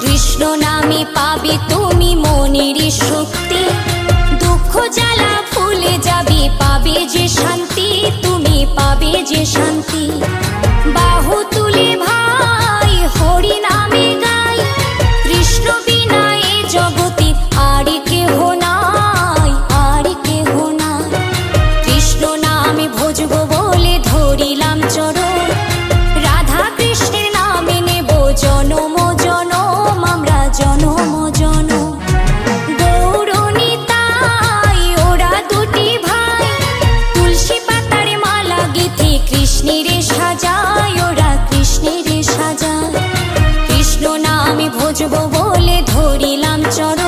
কৃষ্ণ নামে পাবে তুমি মনের শক্তি, দুঃখ জ্বালা ভুলে যাবে, পাবে যে শান্তি, তুমি পাবে যে শান্তি। বাহু তুলে ভাই হরি নামে গাই, কৃষ্ণ বিনা এ জগতে আর কেহ নাই, আর কেহ নাই। কৃষ্ণ নামে ভজব বলে ধরিলাম চরণ, রাধা কৃষ্ণের নামে নেব জনম জনম, আমরা জনম জনম। গৌরনিতাই ওরা দুটি ভাই, তুলসী পাতার মালা গেঁথে কৃষ্ণের সাজায়, ওরা কৃষ্ণের সাজায়। কৃষ্ণ নামে ভজব বলে ধরিলাম চরণ।